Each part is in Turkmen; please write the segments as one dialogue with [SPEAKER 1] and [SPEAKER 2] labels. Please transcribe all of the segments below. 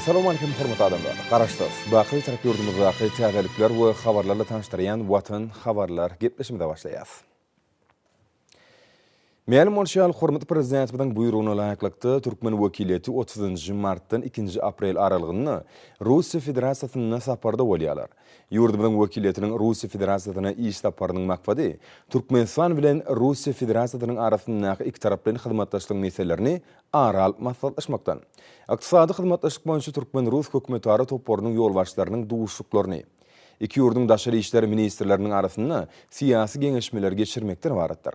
[SPEAKER 1] Assalamu alaikum hormatly adamlar. Garaşdyk. Baqy tarap yurdumyzdaky täzelikler we habarlarla tanıştyrýan Watan habarlar gepleşmede başlaýar. Ma'lum bolşal hormatly prezidentimiň buýrugyna laýyklykda Türkmen wekileti 30 martdan 2 aprel aralygyny Russiýa Federasiýasyna saparda bolýarlar. Yurdumyň wekiletiniň Russiýa Federasiýasyna iş saparynyň maksady Türkmenistan bilen Russiýa Federasiýasynyň arasyndaky iki taraply hyzmatdaşlyk meselelerini aral maslahatlaşmakdan. Iqtisadi hyzmatdaşlyk boýunça Türkmen-Rus hökümetleri topornyň ýolbaşçylarynyň duşuklaryny iki ýurdun daşary işler ministrleriniň arasynda siýasy geňeşmeler geçirmekden ibaretdir.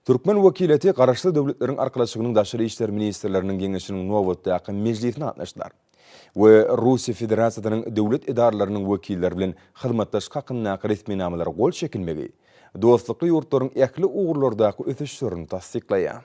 [SPEAKER 1] Türkmen wekileti garaşly döwletleriň arkalaşygynyň daşary işler ministrleriniň geňeşiniň nowatdaky mejlisine gatnaşdylar. We Russiýa Federasiýasynyň döwlet idaralarynyň wekilleri bilen hyzmatdaşlyk hakyndaky resmi namalar gol çekilmegi, dostlukly ýurtlaryň ähli ugurlardaky ötüşlerini tasdiklaýar.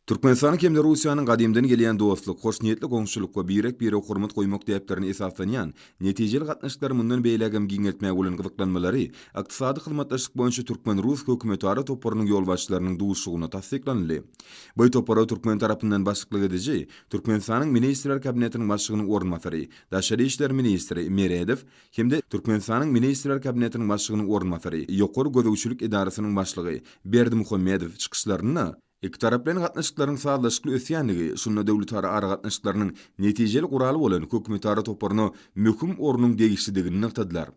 [SPEAKER 1] Türkmenistan hemde Russiýanyň gadymdan gelýän dostluk, hoşniýetli goňşulykka bire hormat goýmak täplerini esaslanýan netijeli gatnaşyklary mundan beýlegem giňeltmäge bolan gyzyklanmalary ykdysady hyzmatdaşlyk boýunça Türkmen-Rus hökümetleri toporynyň ýolbaşçylarynyň duşugyna tasdiklandy. Bu topora Türkmen tarapyndan başçylyk ediji Türkmenistanyň ministrler kabinetiniň başlygynyň ornmasary, daşary işler ministri Meredev hemde Türkmenistanyň ministrler kabinetiniň başlygynyň ornmasary, ýokary gözegçilik idarasynyň başlygy Berdimuhammedow çykyşlaryny iki taraplyň gatnaşyklaryň sağlaşykly ösýänligi, şunda döwletleri ara gatnaşyklarynyň netijeli guraly bolan hökümetleri toporyny möhüm ornuň degişligini nyktadylar.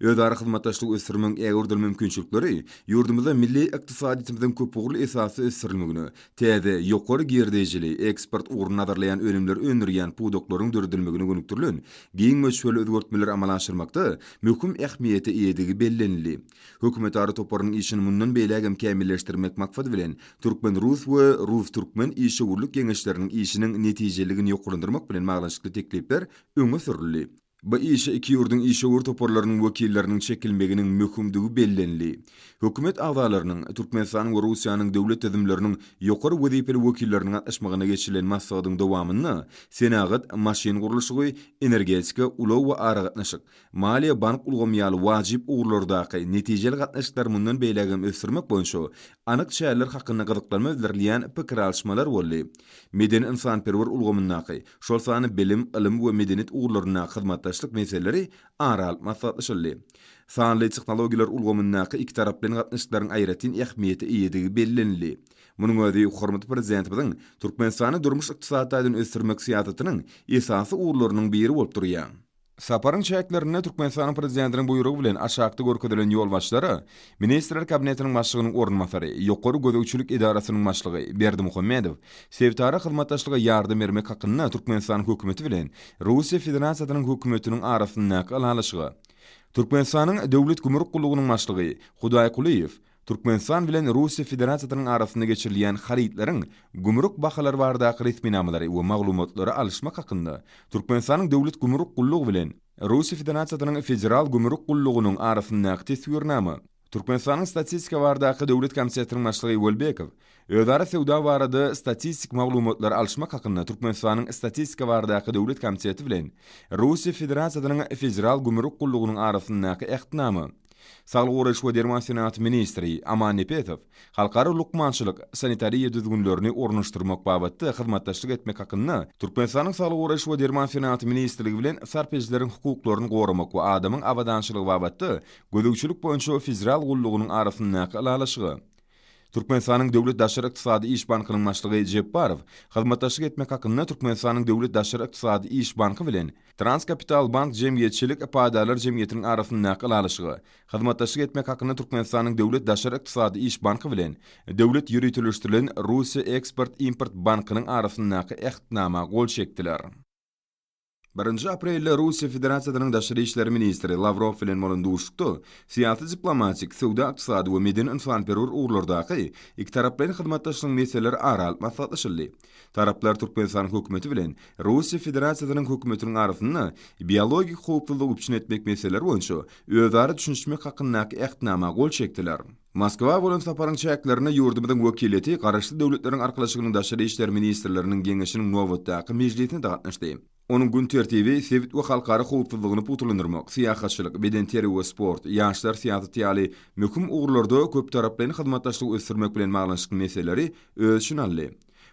[SPEAKER 1] Özara hyzmatdaşlyk ösürmüň ägirdir mümkinçilikleri ýurdumyzda milli ykdysadyýetimiziň köp ugurly esasy ösürilmegini, täze ýokary girdejili eksport ugruna nazarlayan önümler öndürýän pudoklaryň dördülmegini gönükdirlen, giň möçbeli özgertmeler amala aşyrmakda möhüm ähmiýeti iýedigi bellenli. Hökümetleri toporynyň işini mundan beýlegem kämilleşdirmek maksady bilen Türkmen-Rus we Rus-Türkmen işi urluk geňeşleriniň işiniň netijeligini ýokurlandyrmak bilen maglançykly teklipler öňe sürildi. Bu işe iki ýurdun işe ur toporlarynyň wekilleriniň çekilmeginiň möhümdigi bellenli. Hökümet agzalarynyň Türkmenistanyň we Russiýanyň döwlet tüzümleriniň ýokary wezipeli wekilleriniň gatnaşmagyna geçirilen massadyň dowamyny Senagat, maşin gurulşy, energetika, ulaw we ara gatnaşyk, maliýe bank ulgamýaly wajyp ugurlardaky netijeli gatnaşyklar mundan beýlegem ösürmek boýunça anyk şäherler hakynda gyzyklanma bildirilýän pikir alşmalar boldy. Medeni insanperwer ulgamyndaky, şol sany bilim, ilim we medeniyet ugurlaryna hyzmatdaşlyk meseleleri aral maslahatlaşyldy. Sanly tehnologiýalar ulgamyndaky iki taraplyň gatnaşyklaryň aýratyn ähmiýeti iýedigi bellenli. Munyň özi hormatly prezidentimiň Türkmenistany durmuş ykdysadyny ösürmek siýasatynyň esasy ugurlarynyň biri bolup durýar. Saparyň çäklerine Türkmenistan prezidentiniň buýrugy bilen aşagda görkezelen ýolbaşçylary, ministrler kabinetiniň başlygynyň ornmasary, ýokary gözegçilik idarasynyň başlygy Berdimuhammedow, sevtara hyzmatdaşlyga ýardam bermek hakynda Türkmenistan hökümeti bilen Russiýa Federasiýasynyň hökümetiniň arasyndaky alaşygy. Türkmenistanyň döwlet gümrük gullugynyň başlygy Hudaý Kuliýew, Türkmenistan bilen Russiýa Federasiýasynyň arasynda geçirilýän haritlaryň gümrük bahalary bardaky resmi namalary we maglumatlary alşmak hakynda Türkmenistanyň döwlet gümrük gullugy bilen Russiýa Federasiýasynyň federal gümrük gullugynyň arasyndaky teswirnama Türkmenistanyň statistika bardaky döwlet komissiyasiniň başlygy Welbekow özara sewda barada statistik maglumatlary alşmak hakynda Türkmenistanyň statistika bardaky döwlet komissiyasy bilen Russiýa Federasiýasynyň federal gümrük gullugynyň arasyndaky ähtnama Sağlyk Uraş we Derman Senat ministri Aman Nepetov halkara lukmançylyk sanitariýa düzgünlerini ornaşdyrmak babatda hyzmatdaşlyk etmek hakynda Türkmenistanyň Sağlyk Uraş we Derman Senat ministrligi bilen sarpejleriň hukuklaryny goramak we adamyň awadançylygy babatda gözegçilik boýunça federal gullugynyň arasyndaky alaşygy. Türkmenistanyň döwlet daşary ykdysady iş bankynyň başlygy Jepparov hyzmatdaşlyk etmek hakynda Türkmenistanyň döwlet daşary ykdysady iş banky bilen Transkapital Bank jemgyýetçilik paýdalar jemgyýetiniň arasyndaky alaşygy, hyzmatdaşlyk etmek hakynda Türkmenistanyň döwlet daşary ykdysady iş banky bilen döwlet ýürütülüşdirilen Russiýa Export-Import bankynyň arasyndaky ähtnama gol çekdiler. 1 aprelde Rusiya Federatsiyasynyň daşary işleri ministri Lavrov bilen bolan duşukda siyasi diplomatik, sowda ykdysady we medeni insanperwer ugrlardaky iki taraplaryň hyzmatdaşlygynyň meseleleri aralyp maslahatlaşyldy. Taraplar Türkmenistan hökümeti bilen Rusiya Federatsiyasynyň hökümetiniň arasynda biologik howpsuzlygy üçin etmek meseleleri boýunça özara düşünişmek hakyndaky ähtnama gol çekdiler. Moskwa bolan saparyň çäklerini ýurdumyzyň wekileti garaşly döwletleriň arkalaşygynyň daşary işleri ministrleriniň geňeşiniň nowatdaky mejlisine gatnaşdy. Onun gün tertibi sewit we halkara howpsuzlygyny putulandyrmak, syýasatçylyk, bedenteri we sport, ýaşlar syýasaty ýaly möhüm ugrlarda köp taraplaryň hyzmatdaşlygy ösdürmek bilen baglanşyk meseleleri öz üçin aldy.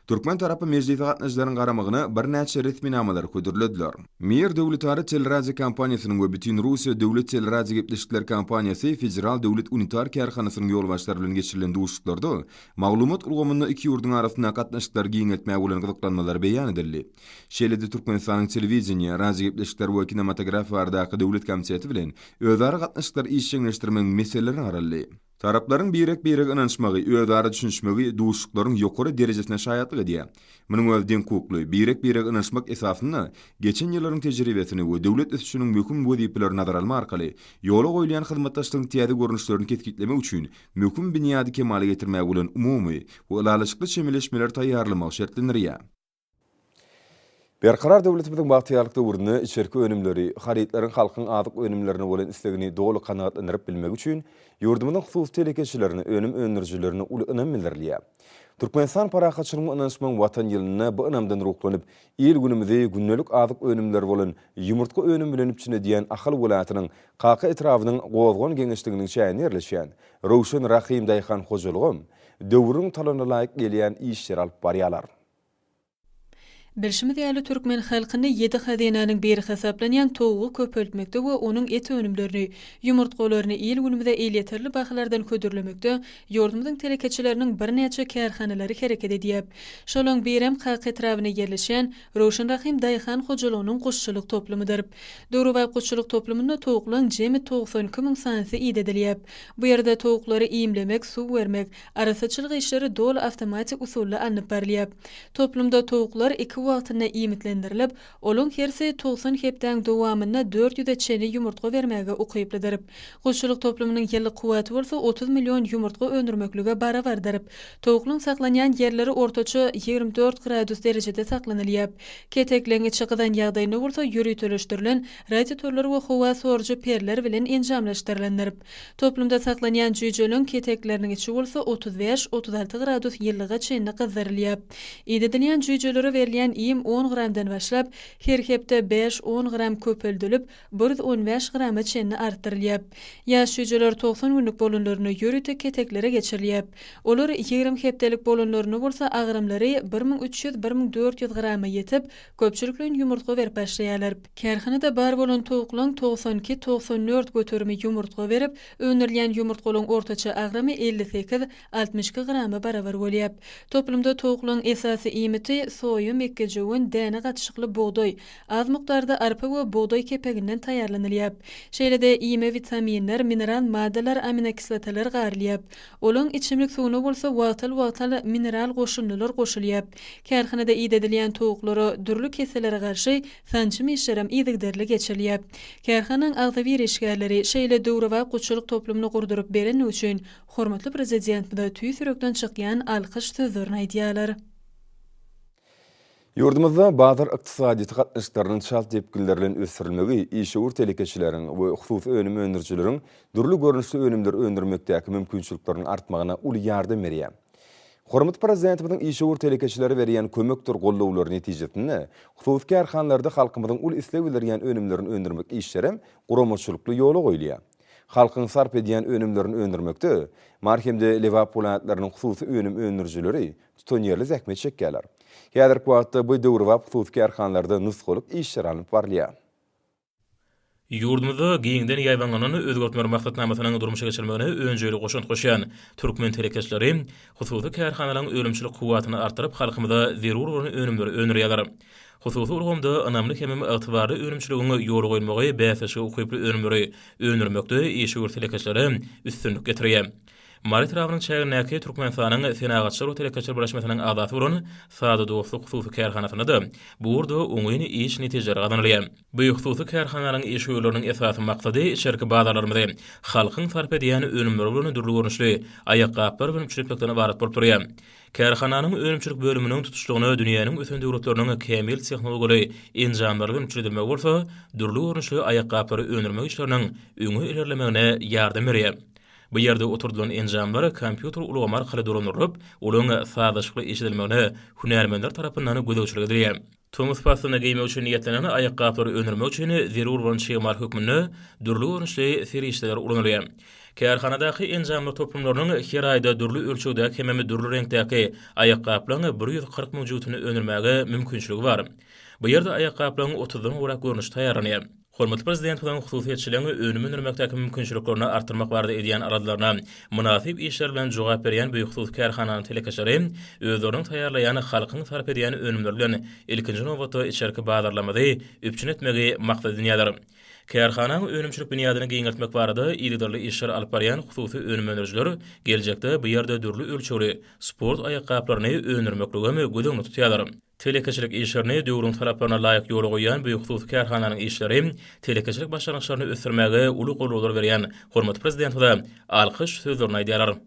[SPEAKER 1] Türkmen tarapy mejlise gatnaşyklaryň garamagyna bir näçe resmi namalar ködürildiler. Mir döwletlary teleradio kompaniýasynyň we bütün Russiýa döwlet teleradio gepleşikler kompaniýasy Federal Döwlet Unitar Kärhanasynyň ýolbaşçylary bilen geçirilen duşuklarda maglumat urgamynda iki ýurdun arasynda gatnaşyklar giňetmäge bolan gyzyklanmalar beýan edildi. Şeýlede Türkmenistanyň telewiziýa, radio gepleşikler we kinematografiýa ardaky döwlet komiteti bilen özara gatnaşyklar işçiňleşdirmeň meselelerini araldy. Tarapların birek inançmagy, özara düşünişmegi duşuklaryň ýokary derejesine şaýatlyk edýär. Munyň özden kokly, birek inançmak esasynda geçen ýyllaryň tejribesini we döwlet üstüniň möhüm wezipelerini nazara almak arkaly ýola goýulan hyzmatdaşlygyň täze görnüşlerini ketkitleme üçin möhüm binýady kemale getirmäge bolan umumy we ulalyşykly çemeleşmeler taýýarlamak şertlendirýär. Berkarar döwletimiziň bagtýarlykda urny içerki önümleri, haritlaryň halkyň azyk önümlerine bolan islegini doly kanagatlandyryp bilmek üçin ýurdumyzyň hususy telekeçilerini, önüm öňürjilerini uly önam bildirýär. Türkmenistan parahatçylygyň ynanşmagyň watan ýylyna bu ynamdan ruhlanyp, el günümizde günnelik azyk önümler bolan ýumurtga önüm bilen içine diýen Ahal welaýatynyň Qaqa etrawynyň gowgan geňeşliginiň şähini ýerleşýän Rowşan Rahim Daýhan hojulygym döwrüň talanyna laýyk gelýän işler alyp barýarlar.
[SPEAKER 2] Bilşimiz ýaly Türkmen halkyny 7 hazinanyň biri hesaplanýan towu köpöltmekde we onuň et önümlerini, ýumurtgalaryny el günümizde ýeterli bahalardan ködürlemekde ýurdumyzyň telekeçileriniň bir näçe kärhanalary hereket edýär. Şolaň birem Qaqa etrawyna ýerleşen Rowşan Rahim Daýhan hojalygynyň guşçuluk toplumydyr. Döwrüwap guşçuluk toplumynda towuklaryň jemi 92 000 sanaty ýyt edilýär. Bu ýerde towuklary iýimlemek, suw bermek, arasaçylyk işleri dol awtomatik usulla alınıp berilýär. Toplumda towuklar iki wagtyna iýmitlendirilip, olaň herse 90 hepden dowamyna 400 çeni ýumurtga bermäge ukyplydyr. Guşçuluk toplumynyň ýyllyk kuwaty bolsa 30 million ýumurtga öndürmeklige barabardyr. Towuklyň saklanýan ýerleri ortaça 24 gradus derejede saklanylýar. Ketekleňi çykydan ýagdaýyna bolsa ýürütülüşdirilen radiatorlar we howa sorjy perler bilen enjamlaşdyrylandyr. Toplumda saklanýan jüýjeliň ketekleriniň içi bolsa 35-36 gradus ýyllyga çenli gyzdyrylýar. Ýedilýän jüýjelere berilýän iýim 10 gramdan başlap, her hepde 5-10 gram köpöldülüp, 115 grama çenli artdyrylýar. Ýaş jüýjeler 90 günlük bolanlaryny ýörüte keteklere geçirilýär. Olar 20 hepdelik bolanlaryny bolsa agramlary 1300-1400 grama ýetip, köpçülikliň ýumurtga berip başlaýarlar. Kärhanada bar bolan tovuklaryň 92-94 götürmi ýumurtga berip, öndürilýän ýumurtgalyň ortaça agramy 58-62 grama barabar bolýar. Toplumda tovuklaryň esasy iýmiti soýum, ekejewin, däne gatşykly buğday, az mukdarda arpa we buğday kepeginden taýýarlanylýar. Şeýlede iýme, vitaminler, mineral maddalar, aminokislotalar garylýar. Olaň içimlik suwuna bolsa wagtal mineral goşunlylar goşulýar. Kärhanada ýyt edilýän tovuklary dürli keselere garşy sançym işlerem ýygdyrly geçirilýär. Kärhananyň agdawy işgärleri şeýle döwrüwap guşçuluk toplumyny gurduryp beren üçin hormatly prezidentimiz tüý sürekden çykýan alkyş sözlerini aýdýarlar.
[SPEAKER 1] Ýurdumyzda bazar ykdysady gatnaşyklarynyň şalt tepkilerinden ösdirilmegi işe telekeçileriň we hususy önüm öndürjileriň dürli görnüşli önümler öndürmekdäki mümkinçilikleriniň artmagyna uly ýardam berýär. Hormat prezidentimiziň işe telekeçileri berýän kömekdir gollawlary netijesinde hususy kärhanlarda halkymyzyň uly isleg bildirýän önümlerini öndürmek işleri guramaçylykly ýola goýulýar. Halkyň sarp edýän önümlerini öndürmekde marhemde lewap polatlarynyň hususy önüm öndürjileri tutan ýerli zähmet çekýärler. Häzir wagtda bu döwrüwap hususy kärhanlarda nusgalyk işler alyp barylýar.
[SPEAKER 3] Ýurdumyzda giňden ýaýbanganyny özgertme maksatnamasynyň durmuşa geçirmegine öňjeli goşan türkmen telekeçleri hususy kärhanalaryň ölümçilik kuwatyny artyryp halkymyza zerur bolan önümleri öňürýärler. Hususy urgamda anamly hemem ygtybary ölümçiligine ýol goýmagy bäsişe ukyply önümleri öňürmekde işe telekeçleri üstünlük getirýär. Mari tarapynyň çägirnäki Türkmenistanyň Senagatçylar we Telekeçiler Birleşmesiniň agaty bolan Sady dostluk hususy kärhanasynda bu urda oňyň iş netijeleri gazanylýar. Bu hususy kärhanalaryň iş öýleriniň esasy maksady şerki bazarlarymyzda halkyň sarf edýän önümleri bilen durly görnüşli aýakgaplar bilen üçlükden ibaret bolup durýar. Kärhananyň önümçilik bölüminiň tutuşlygyny dünýäniň ösen döwletleriniň kemil tehnologiýaly enjamlary bilen üçlemek bolsa, durly görnüşli aýakgaplary öňürmek işleriniň öňe ilerlemegine ýardam berýär. Bu ýerde oturdulan enjamlar kompýuter ulgamar arkaly dolanýaryp, olaň sazyşykly işledilmegine hunärmenler tarapyndan gözegçilik edilýär. Tomus pasyna giymek üçin niýetlenen aýakgaplary öňürmek üçin zerur bolan şeýmar hökmüne durly görnüşli serişler ulanylýar. Kärhanadaky enjamlar toplumlarynyň her aýda durly ölçekde hemmi durly reňkdäki aýakgaplaryň 140 000 jutuny öňürmäge mümkinçiligi bar. Bu ýerde aýakgaplaryň 30-dan gorak görnüş taýýarlanýar. Hormatly prezident bilen hususiýetçiligiň önümi nürmekdäki mümkinçiliklerini artyrmak barada edýän aradalarına münasip işler bilen jogap berýän bu hususy kärhananyň telekeçleri özleriniň taýýarlaýan halkyň sarf edýän önümleri bilen ilkinji nowbatda içerki bazarlamady üpçün etmegi maksat dünýäler. Kärhananyň önümçilik bünýadyny giňeltmek barada ýygydarly işler alyp barýan hususy önümlendirjiler geljekde bu ýerde durly ölçekli sport aýakgaplaryny öňürmekligimi gödüňde tutýarlar. Telekeçilik işlerini döwrüň taraplarına laýyk ýola goýan bu hususy kärhananyň işleri telekeçilik başlanýyklaryny ösdürmäge uly gollar berýän hormatly prezidentimiz alkyş sözlerini aýdýarlar.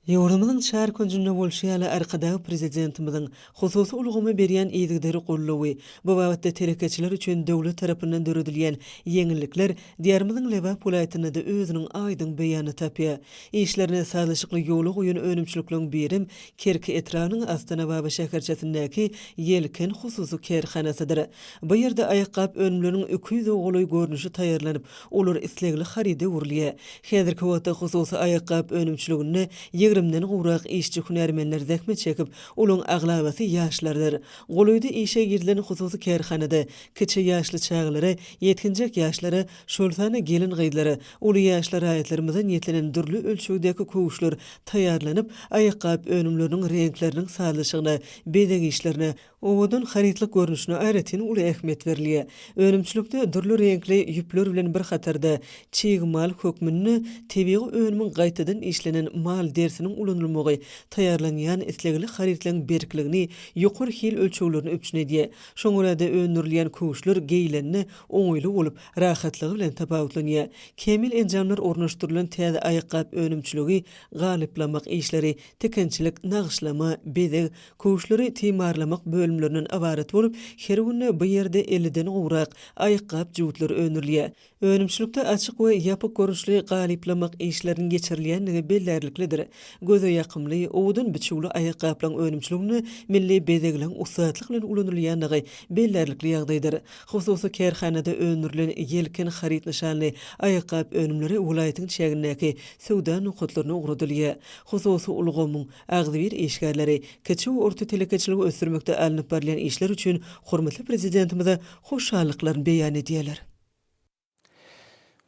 [SPEAKER 4] Ýurdumyzyň şäher künjünde bolşýaly arkadaky prezidentimizin hususy ulgamy berýän ýygydary gollawy bu wagtda telekeçiler üçin döwlet tarapyndan döredilýän ýeňillikler diýerimiziň leba polaýatyna da özüniň aýdyň beýany tapýar. Işlerine salyşykly ýola goýan önümçilikliň birim Kerki etranyň Astana Baba şäherçesindäki ýelken hususy kärhanasydyr. Bu ýerde aýakgap önümleriniň 200 goly görnüşi taýýarlanyp, olar islegli haride urilýär. Häzirki wagtda hususy aýakgap önümçiligine 20-den gowrak işçi hunärmenler zähmet çekip, olaň aglabasy ýaşlardyr. Golaýda işe girilen hususy kärhanada kiçi ýaşly çaglary, ýetkinjek ýaşlary, şolsana gelin gaýdlary, uly ýaşlar aýatlarymyzdan ýetlenen durly ölçekdäki kowuşlar taýýarlanyp, aýakgap önümleriniň reňkleriniň salyşygyna, bezek işlerine, owadan haritlik görnüşine aýratyn uly ähmiýet berilýär. Önümçilikde durly reňkli ýüpler bilen bir hatarda çygymal hökmüni tebii önümiň gaýtadan işlenen mal dersiniň ulanylmagy taýýarlanýan islegli haritliň berkligini ýokary hil ölçeklerini öpçün edýär. Şoňa öňürilýän kowuşlar geýlenni oňyly bolup rahatlygy bilen tapawutlanýar. Kemil enjamlar ornaşdyrylan täze aýakgap önümçiligi galyplamak işleri, tekençilik, nagşlama, bezek, kowuşlary timarlamak bölümlerinden ibaret bolup, her günde bu ýerde 50-den gowrak aýakgap juwutlar öňürilýär. Önümçilikde açyk we ýapyk görüşli galyplamak işlerini geçirilýänligi bellerliklidir. Göze ýakymly, owdan biçigli aýakgaplaryň önümçiligini milli bezegleň usatlyk bilen ulanylýanlygy bellerlikli ýagdaýdyr. Hususy kärhanada öňürilen ýelken harit nişanly aýakgap önümleri welaýatyň çägindäki sowda nukatlaryna ugradylýar. Hususy ulgamyň agzybir işgärleri, kiçi we orta telekeçiligi ösdürmekde alınıp barýan işler üçin hormatly prezidentimize hoşallyklaryny beýan edýärler.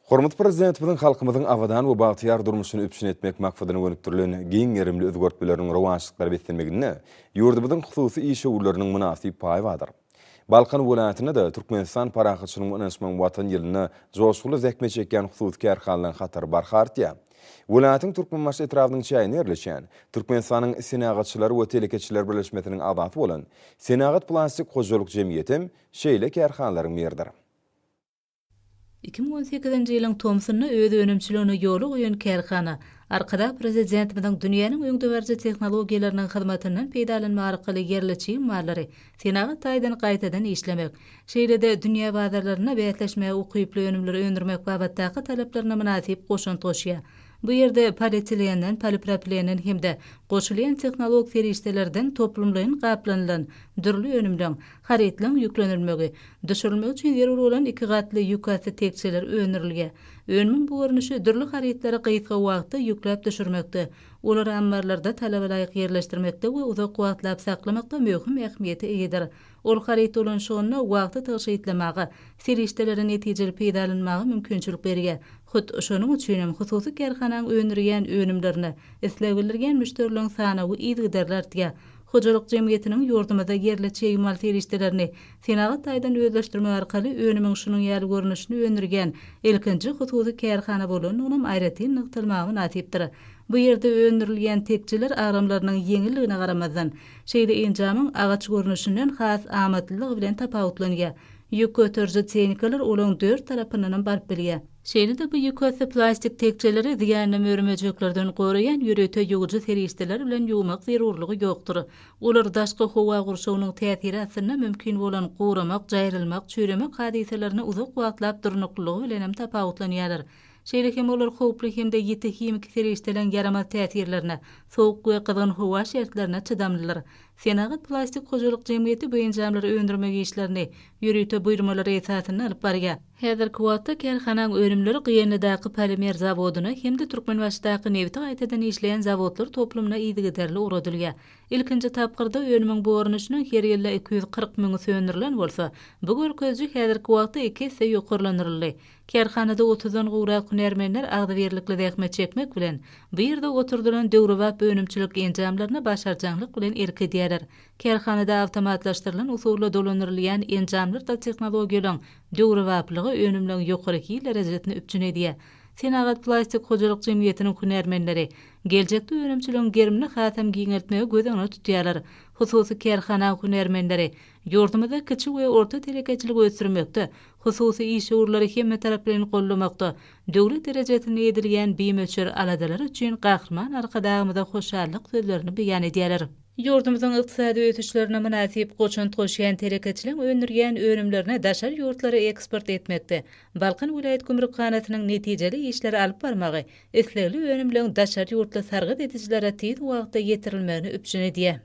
[SPEAKER 1] Hormatly prezidentimiň halkymyzyň awadan we bagtyar durmuşyny öpçün etmek maksadyna gönükdirilen giň erimli özgörtmeleriniň rowançlyklary beslenmegine ýurdumyzyň hususy iş öwürleriniň münasip paýy bardyr. Balkan welaýatyna da Türkmenistan parahatçylygynyň öňsmen watan ýylyna joşgulu zähmet çekýän hususy kärhanalaryň hatyry barhartýar. Welaýatyň Türkmenbaş etrawynyň çäýine ýerleşýän Türkmenistanyň Senagatçylar we Telekeçiler Birleşmesiniň agaty bolan Senagat Plastik Hojalyk Jemgyýeti şeýle kärhanalaryň biridir.
[SPEAKER 5] 2018-nji ýylyň Tomsyna öz önümçiligine ýoly goýan kärhana arkada prezidentimiň dünýäniň öňdöwärji tehnologiýalarynyň hyzmatynyň peýdalanma arkaly ýerleçi mallary Senagat taýdan gaýtadan işlemek, şeýle-de dünýä bazarlaryna beýatleşmäge ukyply önümleri öňürmek babatdaky talaplaryna münasip goşun toşýar. Bu ýerde polietilenlen, polipropilenen hemde goşulýan tehnologik serişdelerden toplumlaryň gaplanylan dürli önümden haritliň ýüklenilmegi, düşürilmek üçin zerur bolan 2 gatly ýükasy tekçeler öňürilýär. Önümiň bu görnüşi dürli haritlary gyýtga wagtda ýükläp düşürmekde, olary ambarlarda talaba laýyk ýerleşdirmekde we uzak wagtlap saklamakda möhüm ähmiýeti eýdir. Ol harit bolan şonu wagty taşyýtlamagy, serişdelerin netijeli peýdalanmagy mümkinçilik berýär. Hut şonuň üçin hususy kärhananyň öňürýän önümlerini esläwildirgen müşterilerin sany we ýygydarlar diýär. Hojalyk jemgyýetiniň ýurdumyda gerleçe ýymal terişdelerini senagat taýdan özleşdirme arkaly önümiň şunyň ýaly görnüşini öndürgen ilkinji hususy kärhana bolan onam aýratyn nykdylmagy natypdyr. Bu ýerde öndürilýän tekçiler aramlarynyň ýeňilligine garamazdan şeýle enjamyň agaç görnüşinden has amatlylygy bilen tapawutlanýar. Ýük göterji tehnikalar olaň 4 tarapynyň barp bilýär. Şeýle de bu ýük plastik tekçeleri diýäne mörmejeklerden goraýan ýürete ýuwjy terişdeler bilen ýuwmak zerurlygy ýokdur. Olar daşky howa gurşawynyň täsiri asyna mümkin bolan guramak, jaýrylmak, çüremek hadiselerini uzak wagtlap durnuklygy bilen hem tapawutlanýarlar. Şeýle hem olar howply hemde ýeti hemik terişdelen yaramaz täsirlerine, sowuk we gyzgyn howa şertlerine çydamlylar. Senagat plastik hojalyk jemgyýeti bu enjamlary öndürmek işlerini ýürüte buýrmalary esasyny alyp barýar. Häzirki wagtda kärhanaň önümleri Gyýanydaky polimer zawodyna hemde Türkmenbaşydaky Newti gaýtadan işleýän zawodlar toplumyna ýygyderli uradylýar. İlkinji tapgyrda önümiň bu görnüşiniň her ýylda 240 000 söndürilen bolsa, bu görkezji häzirki wagtda 2 hesse ýokarlanyrly. Kärhanada 30-dan gowrak hunermenler agdyberlikli dähmet çekmek bilen bu ýerde oturdulan döwrewap önümçilik enjamlaryna başarjanlyk bilen erkedýärler. Kärhanada awtomatlaşdyrylan usulla dolanyrylýan enjamlar da tehnologiýalaryň döwrewaplygy önümliň ýokaryky derejesine üpçün edýär. Senagat plastik hojalyk jemgyýetiniň hunermenleri geljekde önümçiligiň gerimini hasam giňeltmege göz öňüne tutýarlar. Hususy kärhana hunermenleri ýurdumyda kiçik we orta telekeçilik ösdürmekde, hususy iş urlary hemme taraplaryny gollamakda, döwlet derejesine edilýän biýmeçer aladalar üçin gahrman arkadagymyda hoşallyk sözlerini beýan edýärler. Ýurdumyzyň ykdysady ötüşlerine münasip goçan toşýan telekeçiliň öndürýän önümlerine daşar ýurtlary eksport etmekde. Balkan vilayet gümrükkanatynyň netijeli işleri alyp barmagy, eslegli önümliň daşar ýurtly sargyt etijilere tiz wagtda ýetirilmegini üpçün edýär.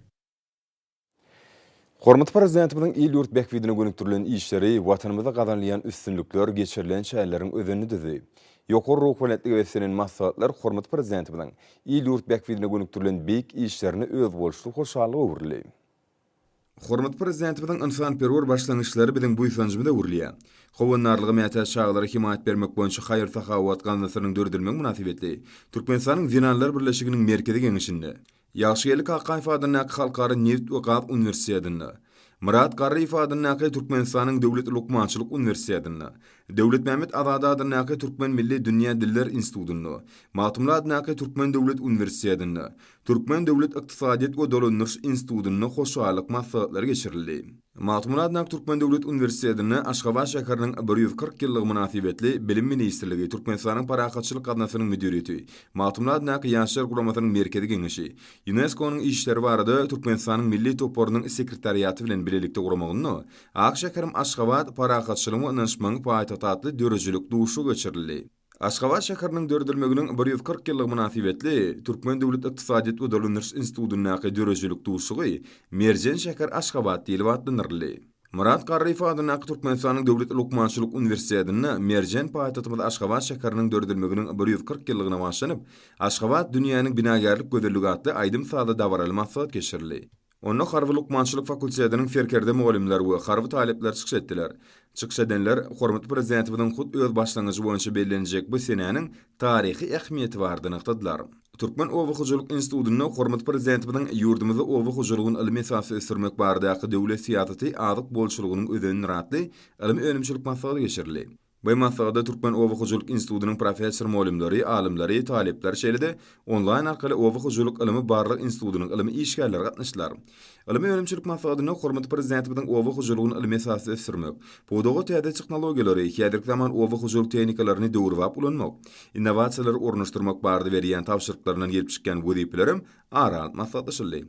[SPEAKER 1] Hormat prezidentimiň il ýurt bekbidine gönükdirilen işleri watanymyzda gazanlayan üstünlükler geçirilen şäherleriň özüni düzü. Ýokary ruhwanetlik wesinin maksatlar hormat prezidentimiň il ýurt bekbidine gönükdirilen beýik işlerini öz bolşy hoşallygy öwürli. Hormat prezidentimiň insanperwer başlanýşlary biziň bu ýsanjymyda öwürliýär. Howanarlygy mätäç çağlary himayet bermek boýunça haýır tahawat gandasynyň dördülmek münasibetli Türkmenistanyň Zinanlar Birleşiginiň merkezi geňişinde Ýagşylyk Akay Fadanaky Halkara Neft we Gaz Uniwersitetinde, Murat Garry Fadanaky Türkmenistanyň Döwlet Lukmançylyk Uniwersitetinde, Döwlet Mehmet Azady adanyky Türkmen Milli Dünýä Diller Institutunda, Matymly adanyky Türkmen Döwlet Uniwersitetinde, Türkmen Döwlet Ykdysadyýet we Dolanýyş Institutunda hoşallyk maksatlar geçirildi. Matymly adanyky Türkmen Döwlet Uniwersitetinde Aşgabat şäheriniň 140 ýyllygy münasibetli Bilim Ministrligi Türkmenistanyň Parakatçylyk gadnasynyň müdiriyeti, Matymly adanyky Ýaşlar Guramasynyň merkezi geňişi, UNESCO-nyň işleri barada Türkmenistanyň milli toporunyň sekretariýaty bilen birlikde guramagyny, Akşekerim Aşgabat Parakatçylyk we Nysmanyň paýtatly dörejlik duşu geçirildi. Aşgabat şäheriniň dördülmeginiň 140 ýyllygy münasibetli Türkmen Döwlet Ykdysadyýet we Dolanýyş Institutunyň dörejlik duşugy Merjen şäher Aşgabat diýilip adlandyryldy. Murat Garry adanyky Türkmenistanyň Döwlet Lukmançylyk Uniwersitetinde Merjen paýtatymyzda Aşgabat şäheriniň dördülmeginiň 140 ýyllygyna başlanyp, Aşgabat dünýäniň binagerlik gözeligi atly aýdym sada dawraly maksat geçirildi. Onu Harwy Lukmançylyk fakultetiniň ferkerde mugallimler we harwy talepler çykyş etdiler. Çykyş edenler hormat prezidentimiň hut öz başlangyjy boýunça bellenjek bu senäniň taryhy ähmiýeti bardygyny aýtdylar. Türkmen Owa Hojalyk Institutunyň hormat prezidentimiň ýurdumyzda owa hojalygyny ilmi esasy ösdürmek baradaky döwlet siýasaty adyk bolşulygynyň özüni ratly ilmi önümçilik maksaty geçirildi. Bu maksatda Türkmen Owa Hojalyk Institutunyň professor mugallimleri, alimleri, talepler şeýle online arkaly Owa Hojalyk ilmi barlyk institutunyň ilmi işgärleri gatnaşdylar. Ilmi önümçilik maksadyny hormat prezidentimiň Owa Hojalygyny ilmi esasy ösdürmek, podogo täze tehnologiýalary, häzirki zaman Owa Hojalyk tehnikalaryny döwrewap ulanmak, innowasiýalary ornaşdyrmak barada berýän tapşyryklaryndan gelip çykkan wezipelerim aral maksatlaşyldy.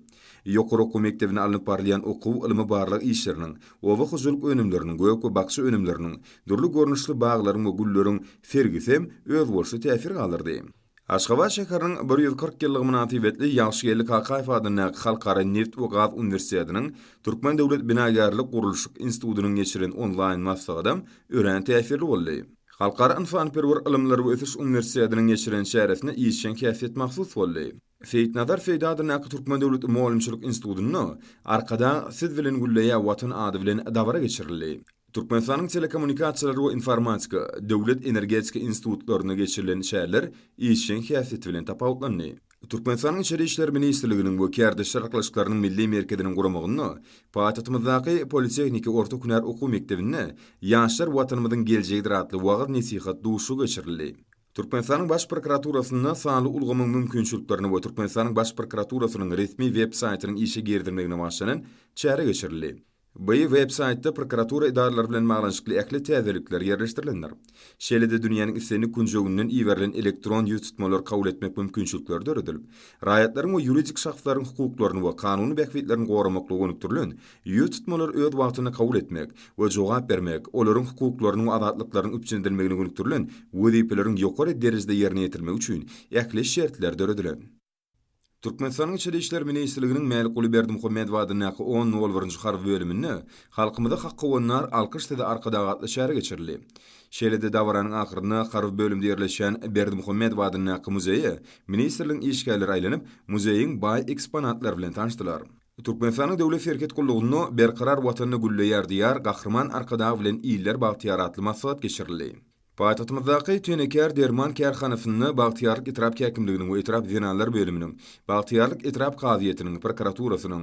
[SPEAKER 1] Ýokary okuw mektebine alınıp barlayan okuw ilmi barlyk işleriniň, Owa Hojalyk önümleriniň, göýek we bakşy önümleriniň, durly görnüşli baglaryň we gülleriň fergisem öz bolşy täsir galyrdy. Aşgabat şäheriniň 140 ýyllygy münasibetli Ýagşylyk Akay adanyky Halkara Neft we Gaz Uniwersitetiniň Türkmen Döwlet Binagerlik Gurulşyk Institutunyň geçiren online maksatda ören täsirli boldy. Halkara insanperwer ilimler we ösüş uniwersitetiniň geçiren şäheresine ýetişen käsiyet mahsus boldy. Seyit Nazar Feýda adanyky Türkmen Döwlet Mugallimçilik Institutunyny arkada siz bilen gülleýä watan ady bilen dawra geçirildi. Türkmenistanyň telekommunikasiýalary we informatika döwlet energetika institutlaryna geçirilen şäherler ýetişen käsiyet bilen tapawutlandy. Türkmenistanyň Içeri işler ministrliginiň we Kärdeşler arkadaşlarynyň milli merkeziniň guramagyny, paýtagtymyzdaky Politexnika orta hünär okuw mektebinde ýaşlar watanymyzyň geljegi diratly wagt nesihat duşu geçirildi. Türkmenistanyň baş prokuraturasyna sanly ulgamyň mümkinçiliklerini we Türkmenistanyň baş prokuraturasynyň resmi web saýtynyň işe girdirmegine başlanan çäre geçirildi. Bu web-saytda prokuratura idaralary bilen maglanyşykly ähli täzelikler ýerleşdirilenler. Şeýlede dünýäniň islerini kunjogynyň iwerilen elektron ýüz tutmalar kabul etmek mümkinçilikleri döredilip, raýatlaryň we ýuridik şahslaryň hukuklaryny we kanuny bähwitlerini goramakly gönükdirilen ýüz tutmalar öz wagtyna kabul etmek we jogap bermek, olaryň hukuklaryny we azatlyklaryny üpçündirmegine gönükdirilen wezipeleriň ýokary derejede ýerine ýetirmek üçin ähli şertler döredilen. Türkmenistanyň Içeri işler ministrliginiň Mälik Berdimuhammedow adynyň 10 nol harby bölüminde halkymyza hakkı olanlar alkışlady arkada gatly şäher geçirildi. Şeýlede dawaranyň ahyrynda harby bölümde ýerleşen Berdimuhammedow adynyň muzeyi ministrligiň işgärleri aýlanyp muzeyiň baý eksponatlar bilen tanışdylar. Türkmenistanyň döwlet şerket gullugyny berkarar watanyny güllüýär diýär gahrman arkada bilen ýyller bagtyar atly maksat geçirildi. Paýtagtymyzdaky Tönekär Derman kärhanasyny Bagtyarlyk Etrap häkimliginiň we Etrap Zenallar bölüminiň, Bagtyarlyk Etrap gaziýetiniň prokuraturasynyň,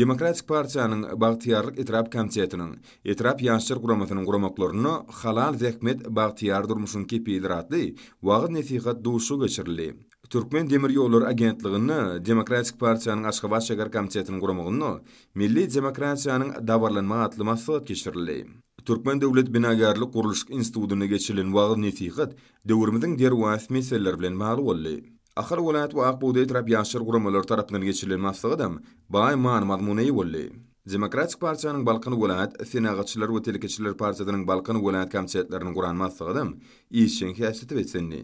[SPEAKER 1] Demokratik Partiýanyň Bagtyarlyk Etrap komitetiniň, Etrap ýaşlar guramasynyň guramaklaryny halal zähmet Bagtyar durmuşyny kepildiratly wagt nesihat duşu geçirildi. Türkmen Demir Ýolları Agentligini Demokratik Partiýanyň Aşgabat şäher komitetiniň guramagyny Milli Demokratiýanyň dawarlanma atly maksat geçirildi. Türkmen Döwlet Binagarlyk Guruluşyk Institutyna geçirilen wagt nesihat döwrümiziň derwäs meseleler bilen magly boldy. Ahir welat we Akbuğda Etrap ýaşlar guramalary tarapyndan geçirilen maksatym baý mazmuny boldy. Demokratik Partiýanyň Balkan welat, Senagatçylar we Telekeçiler Partiýasynyň Balkan welat komitetleriniň guran maksatym işçiň häsiýeti betsenni.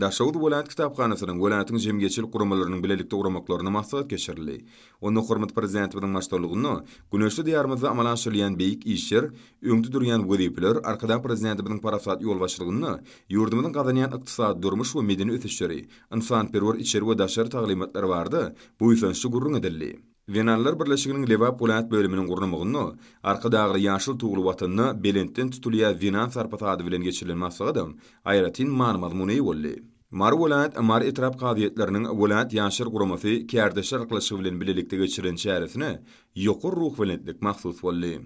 [SPEAKER 1] Daşawud welat kitapxanasynyň welatyň jemgyçilik guramalarynyň bilelikde guramaklaryna maksat geçirildi. Onu hormat prezidentimiň başçylygyny Güneşli diýarymyzda amala aşyrýan beýik işler, öňde durýan wezipeler arkada prezidentimiň parasat ýolbaşçylygyny, ýurdumyzyň gazanýan ykdysady durmuş we medeni ösüşleri, insanperwer içeri we daşary taglimatlary bardy. Bu ýa şu gurrun edildi. Venallar birleşiginiň Lewap Polat bölüminiň gurulmagyny, arkadagy ýaşyl tugly watanyny belentden tutulýan Venan sarpatady bilen geçirilen maksatym aýratyn mazmuny boldy. Mar welat Mar Etrap gaziýetleriniň welat ýaşlar guramasy Kärdeşler arkadaşlygy bilen bilelikde geçirilen şäheresine ýokary ruh bilenlik mahsus boldy.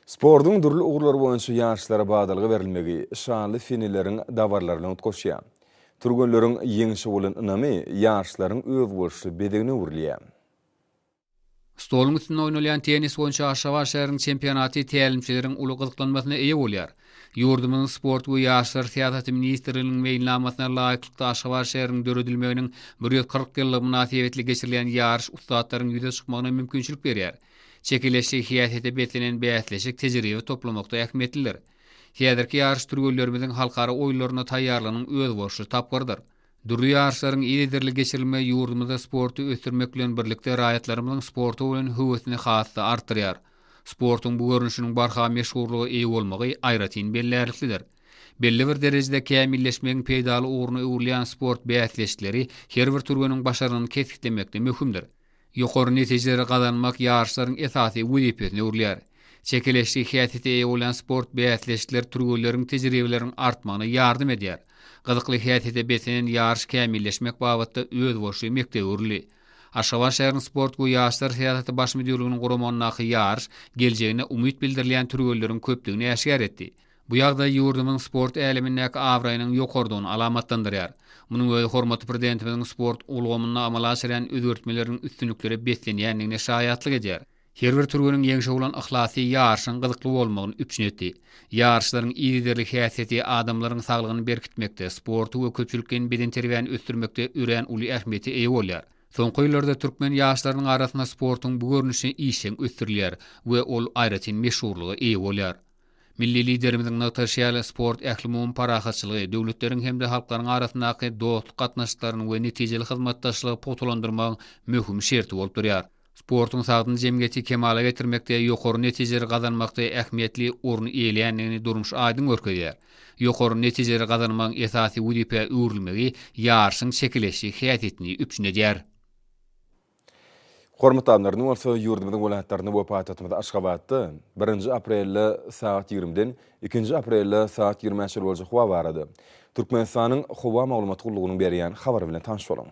[SPEAKER 1] Spordyň durly ugurlary boýunça ýaşlara badalygy berilmegi şanly finilleriň dawarlaryny utgoşýar. Turgunlaryň ýeňişi bolan ynamy ýaşlaryň öz bolşy bedegine urlýar.
[SPEAKER 6] Stoluň üstünde oýnalýan tenis boýunça Aşgabat şäheriniň çempionaty tälimçileriň uly gyzyklanmasyna eýe bolýar. Ýurdumyň sport we ýaşlar syýasaty ministrliginiň meýillamasyna laýyklykda Aşgabat şäheriniň döredilmeginiň 140 ýyllyk münasibetli geçirilen ýarş ustadlaryň ýüze çykmagyna mümkinçilik berýär. Çekileşli hiýasete betlenen bäsleşik tejribe toplamakda ähmiýetlidir. Häzirki ýarş türgünlerimiziň halkara oýlaryna taýýarlanyň öz bolşy tapgyrdyr. Durly ýarşlaryň ýerderli geçirilme ýurdumyzda sporty ösdürmek bilen birlikde raýatlarymyzyň sporty bilen höwesini hasda artdyrýar. Sportyň bu görnüşiniň barha meşhurlugy eýe bolmagy aýratyn bellerlikdir. Belli bir derejede kämilleşmegiň peýdaly uğruna öwrülýän sport bäsleşikleri her bir türgüniň başaryny kesiplemekde möhümdir. Ýokary netijeleri gazanmak ýarşlaryň esasy wezipesine öwrülýär. Çekileşli hiýasete eýe bolan sport bäsleşikler türgüleriň tejribeleriň artmagyna ýardym edýär. Gyzykly hiýasete betlenen ýarş kämilleşmek babatda öz bolşy mekdep öwrüli. Aşgabat şäheriniň sport we ýaşlar syýasaty baş müdirliginiň guramanyny ýarş geljegine umyt bildirilýän türgülleriň köpligini äşgär etdi. Bu ýagdaý ýurdumyň sport älimindäki awraýynyň ýokardygyny alamatlandyrýar. Munyň öz hormaty prezidentimiň sport ulgamyny amala aşyran özgörtmeleriň üstünlikleri betlenýändigine şaýatlyk edýär. Her bir türgüniň ýeňişi bolan ihlasy ýarşyň gyzykly bolmagyny üpçün etdi. Ýarşlaryň ýerderli häsiýeti adamlaryň saglygyny berkitmekde, sporty we köpçülikiň beden terbiýany ösdürmekde ören uly ähmiýeti eýe bolýar. Soňky ýyllarda türkmen ýaşlarynyň arasynda sportyň bu görnüşi işeň ösdürilýär we ol aýratyn meşhurlugy eýe bolýar. Milli liderimiziň nötrşýaly sport ählimum parahatçylygy döwletleriň hemde halklaryň arasyndaky dostluk gatnaşyklaryny we netijeli hyzmatdaşlygy potulandyrmagyň möhüm şerti bolup durýar. Sportyň sagdyny jemgyýeti kemala getirmekde ýokary netijeleri gazanmakda ähmiýetli orny eýleýändigini durmuş aýdyň görkezýär. Ýokary netijeleri gazanmagyň esasy wezipä öwrülmegi ýarşyň çekileşi hiýasetini üpçün edýär.
[SPEAKER 1] Hormatlarny bolsa ýurdumyzyň welaýatlaryny bu paýtagtymyzda Aşgabatda 1 aprelde saat 20-den 2 aprelde saat 20-nji boljak howa barady. Türkmenistanyň howa maglumat gullugynyň berýän habary bilen tanış bolan.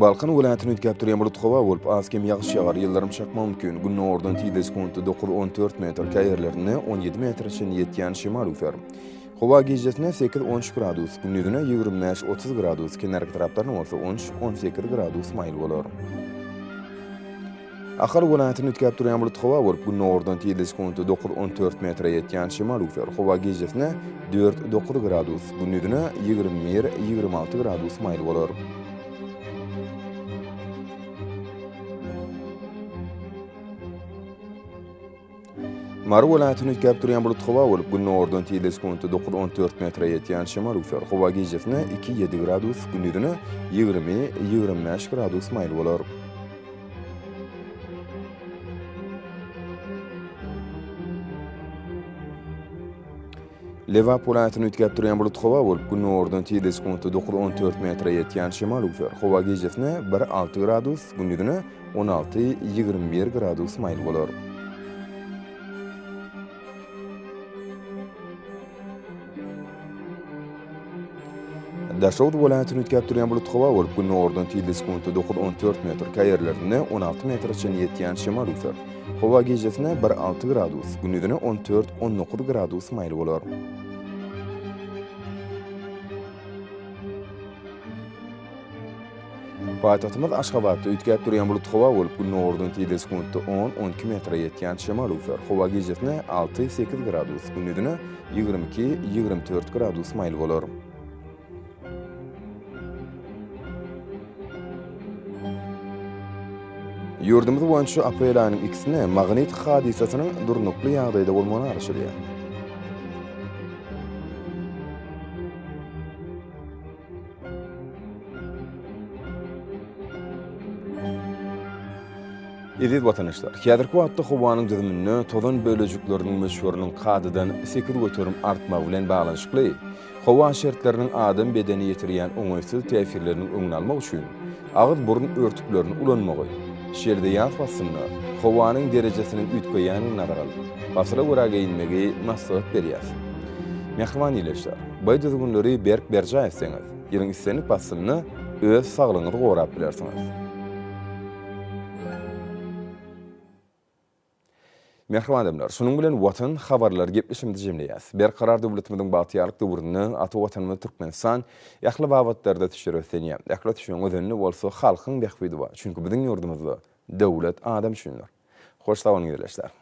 [SPEAKER 1] Balkan welaýatyny ütkäpdirýän bulut howa bolup azkem ýagyş ýagar, ýyllarym çakma mümkin. Günne ordan 9-14 metr, käýerlerine 17 metrçe ýetýän şemal üfer. Howa gejesine 8-13 gradus, gündüzüne 25-30 gradus, kenarky taraplaryna bolsa 13-18 gradus maýl bolar. Ahar welaýatyny ütkäpdirýän bulut howa bolup günne ordan 9-14 metr ýetýän şemal üfer. Howa gejesine 4-9 gradus, gündüzüne 21-26 gradus maýl bolar. Mary welaýatyny ütkäpdirýän bulut howa bolup günne ordan 9-14 metr ýetýän şemal üfer. Howa gejesine 2-7 gradus, gündüzüne 20-25 gradus maýl bolar. Lewap welaýatyny ütkäpdirýän bulut howa bolup günne ordan 9-14 metr ýetýän şemal üfer. Howa gejesine 1-6 gradus, gündüzüne 16-21 gradus maýl bolar. Daşowd welaýatyny ütkäpdirýän bulut howa bolup günne ordan 9-14 metr, käýerlerine 16 metrçe ýetýän şemal üfer. Howa gejesine 1-6 gradus, gündüzüne 14-19 gradus maýl bolar. Paýtagtymyz Aşgabatda ütkäpdirýän bulut howa bolup günne ordan 10-12 metr ýetýän şemal üfer. Howa gejesine 6-8 gradus, gündüzüne 22-24 gradus maýl bolar. Ýurdumyz boýunça aprel aýynyň 2-sine magnetik hadisasynyň durnukly ýagdaýda bolmagyny araşdyrýar. Edip watandaşlar, häzirki wagtda howanyň düzümine tozan bölejikleriniň meşhurynyň kadydan 8 götürüm artmagy bilen baglanyşykly. Howa şertleriniň adam bedeni ýetirýän oňaýsyz täsirlerini öňüne almak üçin agyz burun örtüklerini ulanmagy, şerde ýatmasyny, howanyň derejesini ütgeýäni nazar alyp, basra görä geyinmegi maslahat berýär. Mehriban ýeleşler, bu düzgünleri berk berja etseňiz, ýylyň islenip basyny öz saglygyňyzy gorap bilersiňiz. Mehriban adamlar, şunun bilen watan habarlar gepleşimdi jemleýäs. Berkarar döwletimiziň bagtýarlyk döwrüne ata watanymyz Türkmenistan ýakly wagtlarda tüşürýär. Ýakly tüşüň özünde bolsa halkyň bähbidi bar. Çünki biziň ýurdumyzda döwlet adam düşünýär. Hoş taban gelişler.